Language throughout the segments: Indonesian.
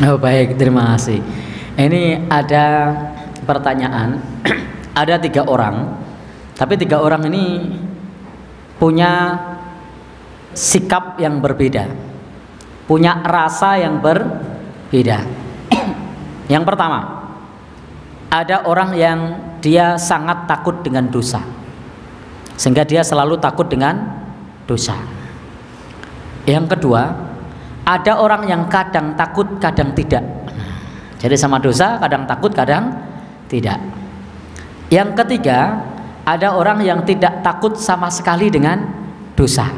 Oh baik, terima kasih. Ini ada pertanyaan. Ada 3 orang, tapi 3 orang ini punya sikap yang berbeda, punya rasa yang berbeda. Yang pertama, ada orang yang dia sangat takut dengan dosa, sehingga dia selalu takut dengan dosa. Yang kedua, ada orang yang kadang takut kadang tidak, jadi sama dosa kadang takut kadang tidak. Yang ketiga, ada orang yang tidak takut sama sekali dengan dosa.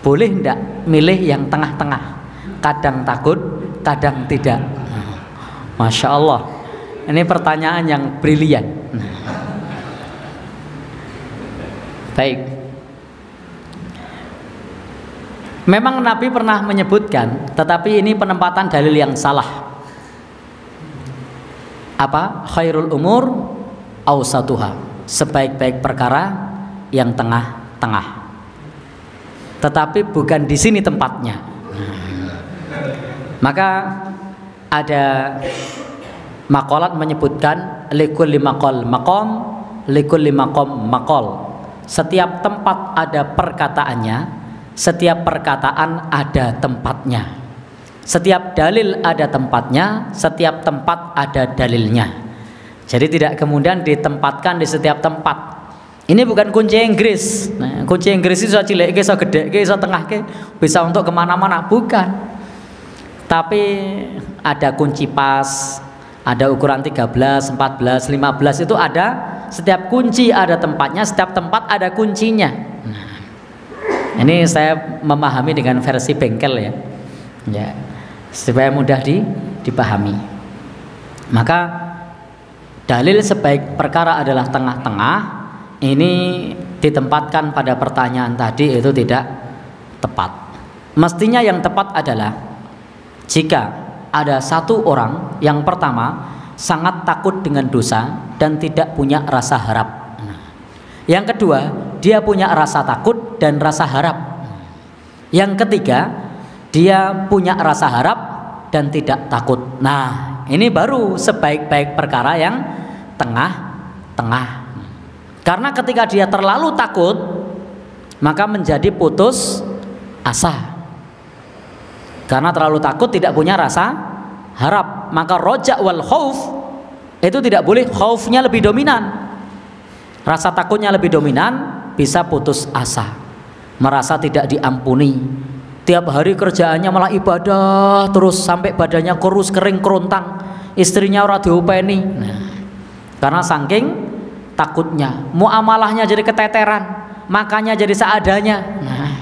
Boleh tidak milih yang tengah-tengah, kadang takut kadang tidak? Masya Allah, ini pertanyaan yang brilian. Baik, memang Nabi pernah menyebutkan, tetapi ini penempatan dalil yang salah. Apa? Khairul umur awsatuha, sebaik-baik perkara yang tengah-tengah. Tetapi bukan di sini tempatnya. Maka ada maqalat menyebutkan likulli maqal maqam, likulli maqam maqal. Setiap tempat ada perkataannya, setiap perkataan ada tempatnya. Setiap dalil ada tempatnya, setiap tempat ada dalilnya. Jadi tidak kemudian ditempatkan di setiap tempat. Ini bukan kunci Inggris. Nah, kunci Inggris itu bisa cilik, bisa gede, bisa tengah, bisa untuk kemana-mana, bukan. Tapi ada kunci pas, ada ukuran 13, 14, 15 itu ada. Setiap kunci ada tempatnya, setiap tempat ada kuncinya. Nah, ini saya memahami dengan versi bengkel ya, ya supaya mudah dipahami. Maka dalil sebaik perkara adalah tengah-tengah, ini ditempatkan pada pertanyaan tadi itu tidak tepat. Mestinya yang tepat adalah jika ada satu orang yang pertama sangat takut dengan dosa dan tidak punya rasa harap. Yang kedua, dia punya rasa takut dan rasa harap. Yang ketiga, dia punya rasa harap dan tidak takut. Nah, ini baru sebaik-baik perkara yang tengah-tengah. Karena ketika dia terlalu takut, maka menjadi putus asa. Karena terlalu takut tidak punya rasa harap, maka roja wal khauf itu tidak boleh, khaufnya lebih dominan, rasa takutnya lebih dominan, bisa putus asa, merasa tidak diampuni. Tiap hari kerjaannya malah ibadah terus sampai badannya kurus kering kerontang, istrinya ora diopeni. Nah, karena saking takutnya, muamalahnya jadi keteteran, makannya jadi seadanya. Nah,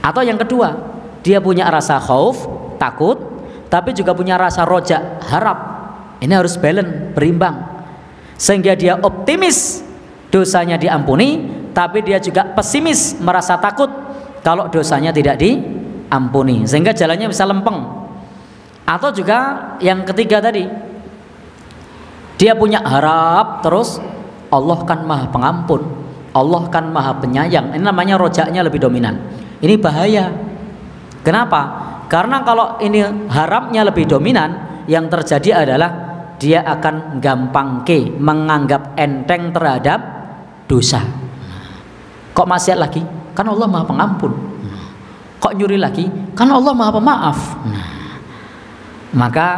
atau yang kedua, dia punya rasa khauf, takut, tapi juga punya rasa roja, harap. Ini harus balance, berimbang, sehingga dia optimis dosanya diampuni, tapi dia juga pesimis, merasa takut kalau dosanya tidak diampuni, sehingga jalannya bisa lempeng. Atau juga yang ketiga tadi, dia punya harap terus, Allah kan maha pengampun, Allah kan maha penyayang. Ini namanya rojaknya lebih dominan. Ini bahaya. Kenapa? Karena kalau ini harapnya lebih dominan, yang terjadi adalah dia akan gampang menganggap enteng terhadap dosa. Kok maksiat lagi? Kan Allah maha pengampun. Kok nyuri lagi? Kan Allah maha pemaaf. Maka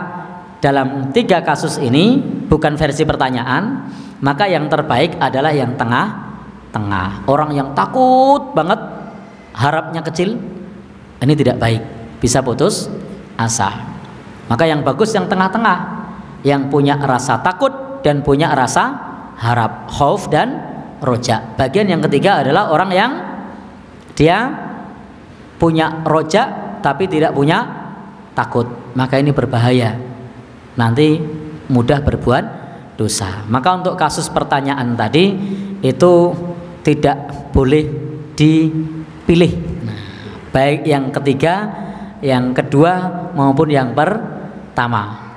dalam 3 kasus ini, bukan versi pertanyaan, maka yang terbaik adalah yang tengah-tengah. Orang yang takut banget, harapnya kecil, ini tidak baik, bisa putus asa. Maka yang bagus yang tengah-tengah, yang punya rasa takut dan punya rasa harap, khauf dan roja. Bagian yang ketiga adalah orang yang dia punya roja tapi tidak punya takut. Maka ini berbahaya, nanti mudah berbuat dosa. Maka untuk kasus pertanyaan tadi itu tidak boleh dipilih. Baik yang ketiga, yang kedua maupun yang pertama.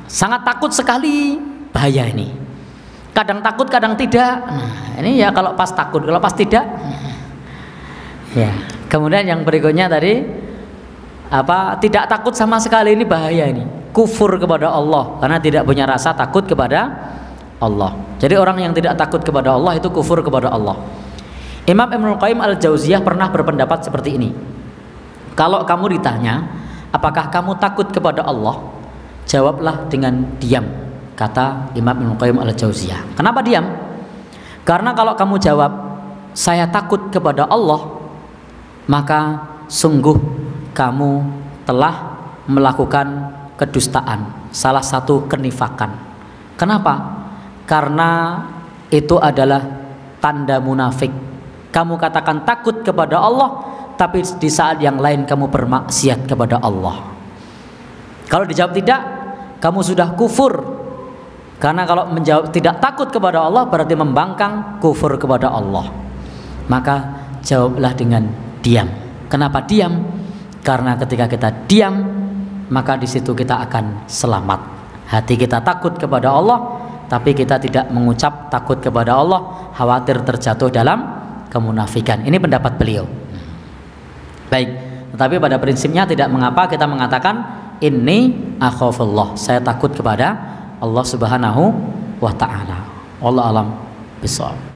Sangat takut sekali, bahaya ini. Kadang takut, kadang tidak. Ini ya kalau pas takut, kalau pas tidak. Ya. Kemudian yang berikutnya tadi tidak takut sama sekali, ini bahaya, ini kufur kepada Allah karena tidak punya rasa takut kepada Allah. Jadi orang yang tidak takut kepada Allah itu kufur kepada Allah. Imam Ibnul Qayyim Al-Jauziyah pernah berpendapat seperti ini. Kalau kamu ditanya apakah kamu takut kepada Allah, jawablah dengan diam, kata Imam Ibnul Qayyim Al-Jauziyah. Kenapa diam? Karena kalau kamu jawab saya takut kepada Allah, maka sungguh kamu telah melakukan kedustaan, salah satu kenifakan. Kenapa? Karena itu adalah tanda munafik. Kamu katakan takut kepada Allah, tapi di saat yang lain kamu bermaksiat kepada Allah. Kalau dijawab tidak, kamu sudah kufur. Karena kalau menjawab tidak takut kepada Allah berarti membangkang kufur kepada Allah. Maka jawablah dengan diam. Kenapa diam? Karena ketika kita diam, maka di situ kita akan selamat. Hati kita takut kepada Allah, tapi kita tidak mengucap takut kepada Allah, khawatir terjatuh dalam kemunafikan. Ini pendapat beliau. Baik, tetapi pada prinsipnya tidak mengapa kita mengatakan inni akhafullah, saya takut kepada Allah Subhanahu wa taala. Wallahu alam bishawab.